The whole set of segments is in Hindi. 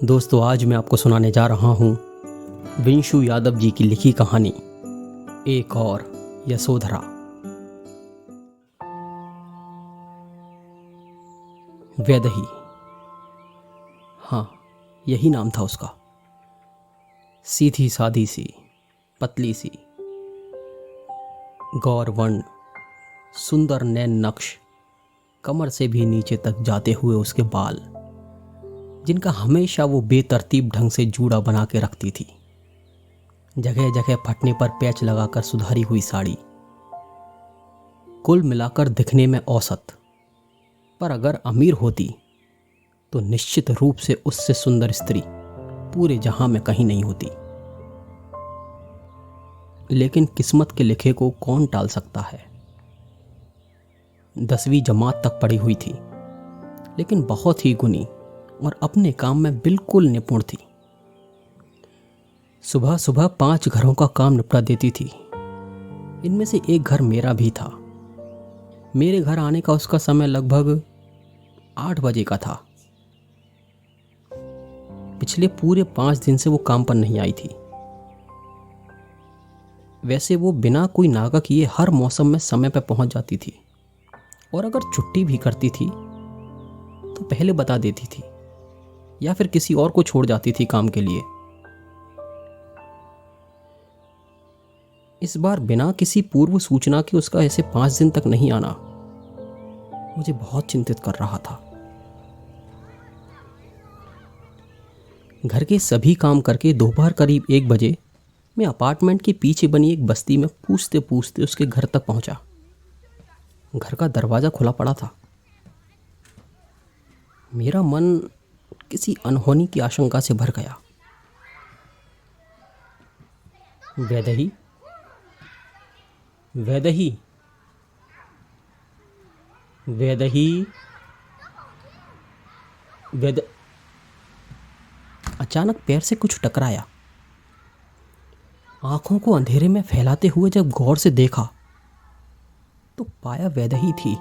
दोस्तों, आज मैं आपको सुनाने जा रहा हूँ विंशु यादव जी की लिखी कहानी एक और यशोधरा। वैदेही, हाँ, यही नाम था उसका। सीधी सादी सी, पतली सी, गौरवर्ण, सुंदर नैन नक्श, कमर से भी नीचे तक जाते हुए उसके बाल, जिनका हमेशा वो बेतरतीब ढंग से जूड़ा बना के रखती थी। जगह जगह फटने पर पैच लगाकर सुधारी हुई साड़ी। कुल मिलाकर दिखने में औसत, पर अगर अमीर होती तो निश्चित रूप से उससे सुंदर स्त्री पूरे जहां में कहीं नहीं होती। लेकिन किस्मत के लिखे को कौन टाल सकता है। 10वीं जमात तक पढ़ी हुई थी, लेकिन बहुत ही गुणी और अपने काम में बिल्कुल निपुण थी। सुबह सुबह 5 घरों का काम निपटा देती थी। इनमें से एक घर मेरा भी था। मेरे घर आने का उसका समय लगभग 8 बजे का था। पिछले पूरे 5 दिन से वो काम पर नहीं आई थी। वैसे वो बिना कोई नागा किए हर मौसम में समय पर पहुंच जाती थी, और अगर छुट्टी भी करती थी तो पहले बता देती थी, या फिर किसी और को छोड़ जाती थी काम के लिए। इस बार बिना किसी पूर्व सूचना के उसका ऐसे 5 दिन तक नहीं आना मुझे बहुत चिंतित कर रहा था। घर के सभी काम करके दोपहर करीब 1 बजे मैं अपार्टमेंट के पीछे बनी एक बस्ती में पूछते पूछते उसके घर तक पहुंचा। घर का दरवाजा खुला पड़ा था। मेरा मन किसी अनहोनी की आशंका से भर गया। वैदेही, वैदेही, वैदेही, अचानक पैर से कुछ टकराया। आंखों को अंधेरे में फैलाते हुए जब गौर से देखा तो पाया वैदेही थी,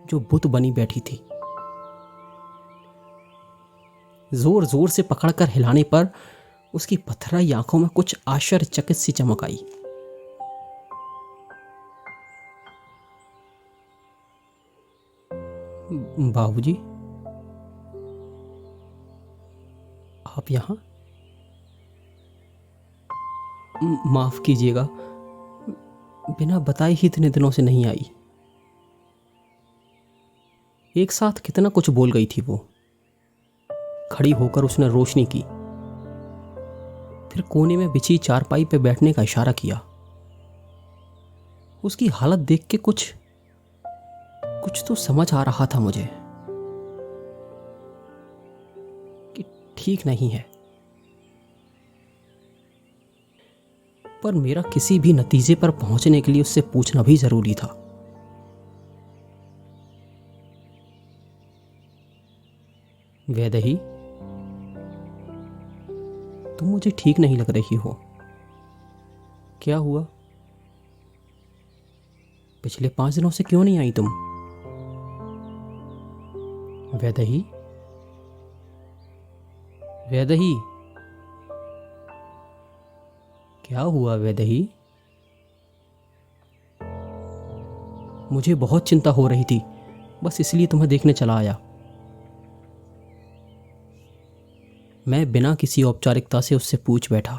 जो बुत बनी बैठी थी। जोर जोर से पकड़कर हिलाने पर उसकी पथराई आंखों में कुछ आश्चर्यचकित सी चमक आई। बाबूजी, आप यहां? माफ कीजिएगा, बिना बताए ही इतने दिनों से नहीं आई। एक साथ कितना कुछ बोल गई थी वो। खड़ी होकर उसने रोशनी की, फिर कोने में बिछी चारपाई पे बैठने का इशारा किया। उसकी हालत देख के कुछ तो समझ आ रहा था मुझे कि ठीक नहीं है, पर मेरा किसी भी नतीजे पर पहुंचने के लिए उससे पूछना भी जरूरी था। वैदेही, तुम मुझे ठीक नहीं लग रही हो। क्या हुआ? पिछले 5 दिनों से क्यों नहीं आई तुम? वैदेही, वैदेही, क्या हुआ वैदेही? मुझे बहुत चिंता हो रही थी, बस इसलिए तुम्हें देखने चला आया। मैं बिना किसी औपचारिकता से उससे पूछ बैठा।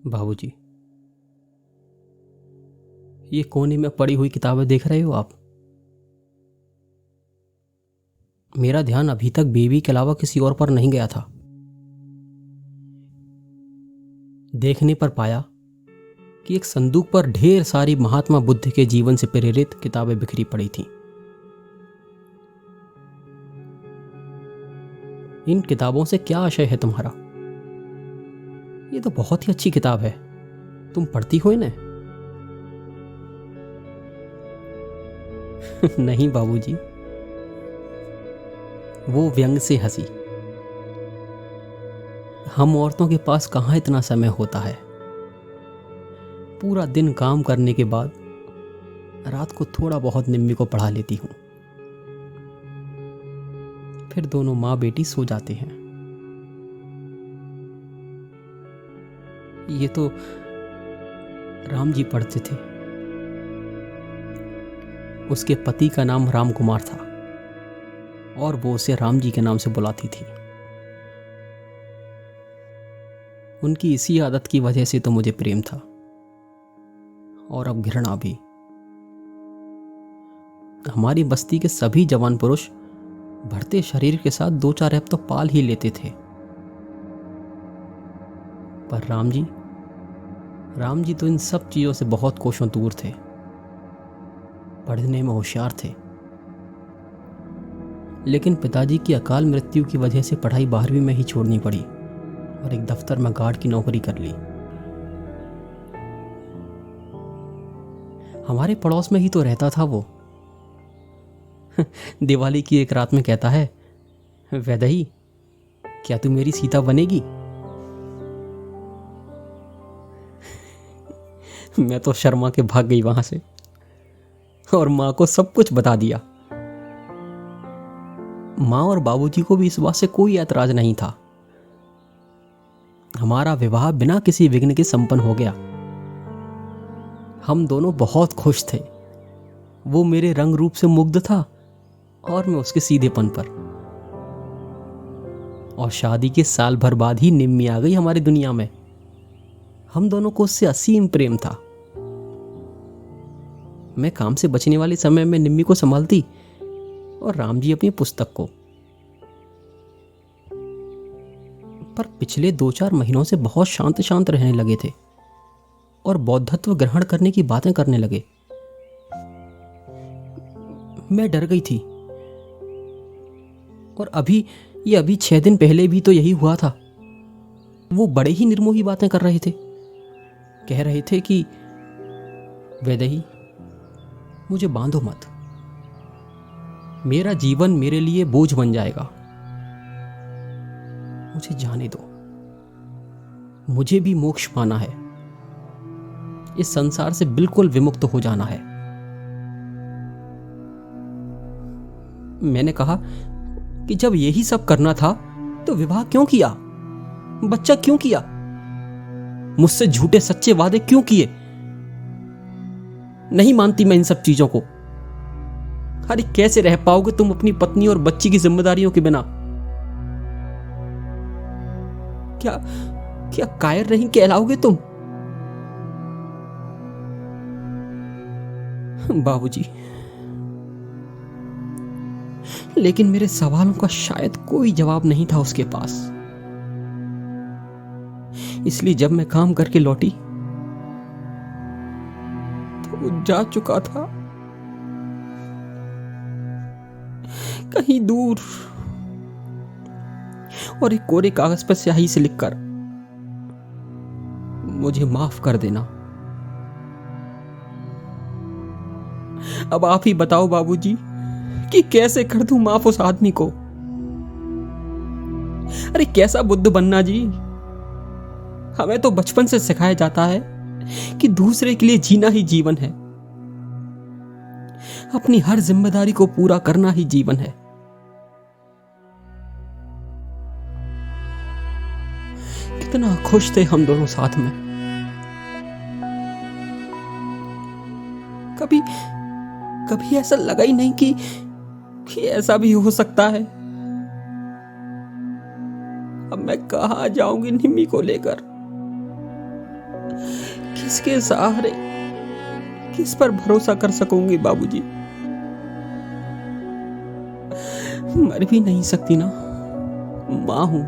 बाबूजी, ये कोने में पड़ी हुई किताबें देख रहे हो आप? मेरा ध्यान अभी तक बीवी के अलावा किसी और पर नहीं गया था। देखने पर पाया कि एक संदूक पर ढेर सारी महात्मा बुद्ध के जीवन से प्रेरित किताबें बिखरी पड़ी थीं। इन किताबों से क्या आशय है तुम्हारा? ये तो बहुत ही अच्छी किताब है, तुम पढ़ती हो इन्हें? नहीं बाबूजी, वो व्यंग से हंसी। हम औरतों के पास कहाँ इतना समय होता है। पूरा दिन काम करने के बाद रात को थोड़ा बहुत निम्मी को पढ़ा लेती हूँ। फिर दोनों माँ बेटी सो जाते हैं। ये तो राम जी पढ़ते थे। उसके पति का नाम राम कुमार था और वो उसे राम जी के नाम से बुलाती थी। उनकी इसी आदत की वजह से तो मुझे प्रेम था और अब घृणा भी। हमारी बस्ती के सभी जवान पुरुष बढ़ते शरीर के साथ 2-4 ऐप तो पाल ही लेते थे, पर राम जी तो इन सब चीजों से बहुत कोसों दूर थे। पढ़ने में होशियार थे, लेकिन पिताजी की अकाल मृत्यु की वजह से पढ़ाई 12वीं में ही छोड़नी पड़ी और एक दफ्तर में गार्ड की नौकरी कर ली। हमारे पड़ोस में ही तो रहता था वो। दिवाली की एक रात में कहता है, वैदेही क्या तू मेरी सीता बनेगी? मैं तो शर्मा के भाग गई वहां से और माँ को सब कुछ बता दिया। माँ और बाबूजी को भी इस बात से कोई ऐतराज नहीं था। हमारा विवाह बिना किसी विघ्न के संपन्न हो गया। हम दोनों बहुत खुश थे। वो मेरे रंग रूप से मुग्ध था और मैं उसके सीधेपन पर। और शादी के साल भर बाद ही निम्मी आ गई हमारी दुनिया में। हम दोनों को उससे असीम प्रेम था। मैं काम से बचने वाले समय में निम्मी को संभालती और राम जी अपनी पुस्तक को। पर पिछले 2-4 महीनों से बहुत शांत शांत रहने लगे थे और बौद्धत्व ग्रहण करने की बातें करने लगे। मैं डर गई थी। और अभी 6 दिन पहले भी तो यही हुआ था। वो बड़े ही निर्मोही बातें कर रहे थे। कह रहे थे कि वैदेही मुझे बांधो मत, मेरा जीवन मेरे लिए बोझ बन जाएगा, मुझे जाने दो, मुझे भी मोक्ष पाना है, इस संसार से बिल्कुल विमुक्त हो जाना है। मैंने कहा कि जब यही सब करना था तो विवाह क्यों किया, बच्चा क्यों किया, मुझसे झूठे सच्चे वादे क्यों किए? नहीं मानती मैं इन सब चीजों को। अरे कैसे रह पाओगे तुम अपनी पत्नी और बच्ची की जिम्मेदारियों के बिना? क्या कायर नहीं कहलाओगे तुम? बाबूजी, लेकिन मेरे सवालों का शायद कोई जवाब नहीं था उसके पास। इसलिए जब मैं काम करके लौटी तो वो जा चुका था कहीं दूर, और एक कोरे कागज पर स्याही से लिखकर, मुझे माफ कर देना। अब आप ही बताओ बाबूजी कि कैसे कर दूं माफ उस आदमी को? अरे कैसा बुद्ध बनना जी? हमें तो बचपन से सिखाया जाता है कि दूसरे के लिए जीना ही जीवन है, अपनी हर जिम्मेदारी को पूरा करना ही जीवन है। कितना खुश थे हम दोनों साथ में। कभी ऐसा लगा ही नहीं कि ऐसा भी हो सकता है। अब मैं कहां जाऊंगी निम्मी को लेकर? किसके सहारे, किस पर भरोसा कर सकूंगी बाबूजी? मर भी नहीं सकती ना, मां हूं।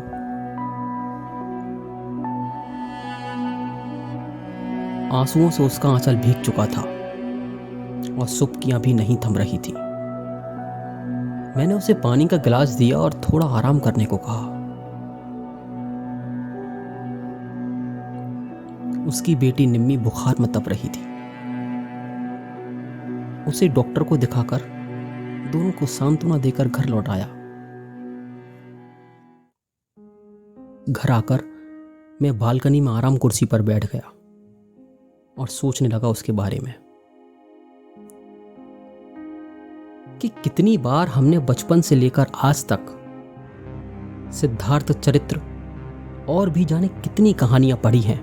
आंसुओं से उसका आंचल भीग चुका था और सुबकियां भी नहीं थम रही थी। मैंने उसे पानी का गिलास दिया और थोड़ा आराम करने को कहा। उसकी बेटी निम्मी बुखार में तप रही थी। उसे डॉक्टर को दिखाकर दोनों को सांत्वना देकर घर लौट आया। घर आकर मैं बालकनी में आराम कुर्सी पर बैठ गया और सोचने लगा उसके बारे में। कि कितनी बार हमने बचपन से लेकर आज तक सिद्धार्थ चरित्र और भी जाने कितनी कहानियां पढ़ी हैं,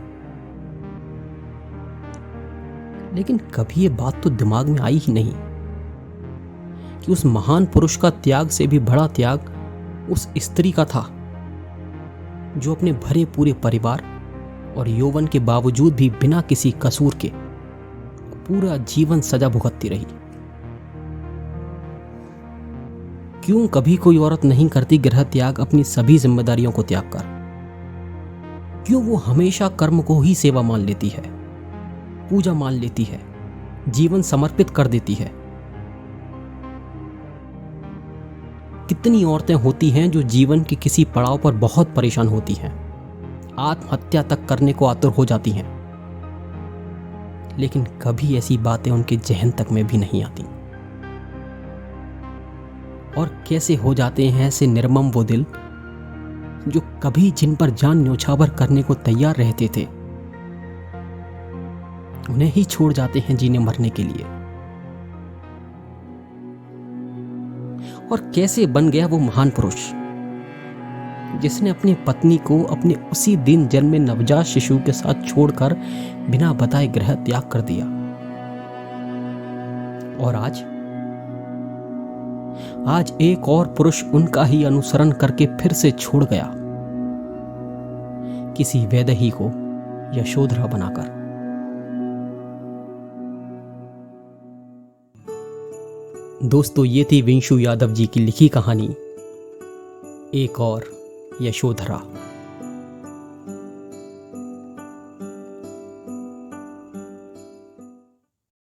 लेकिन कभी ये बात तो दिमाग में आई ही नहीं कि उस महान पुरुष का त्याग से भी बड़ा त्याग उस स्त्री का था जो अपने भरे पूरे परिवार और यौवन के बावजूद भी बिना किसी कसूर के पूरा जीवन सजा भुगतती रही। क्यों कभी कोई औरत नहीं करती गृह त्याग अपनी सभी जिम्मेदारियों को त्याग कर? क्यों वो हमेशा कर्म को ही सेवा मान लेती है, पूजा मान लेती है, जीवन समर्पित कर देती है? कितनी औरतें होती हैं जो जीवन के किसी पड़ाव पर बहुत परेशान होती हैं, आत्महत्या तक करने को आतुर हो जाती हैं, लेकिन कभी ऐसी बातें उनके जहन तक में भी नहीं आती। और कैसे हो जाते हैं ऐसे निर्मम वो दिल जो कभी जिन पर जान न्योछावर करने को तैयार रहते थे, उन्हें ही छोड़ जाते हैं जीने मरने के लिए। और कैसे बन गया वो महान पुरुष जिसने अपनी पत्नी को अपने उसी दिन जन्मे नवजात शिशु के साथ छोड़कर बिना बताए गृह त्याग कर दिया। और आज एक और पुरुष उनका ही अनुसरण करके फिर से छोड़ गया, किसी वैदेही को यशोधरा बनाकर। दोस्तों, ये थी विंशु यादव जी की लिखी कहानी एक और यशोधरा।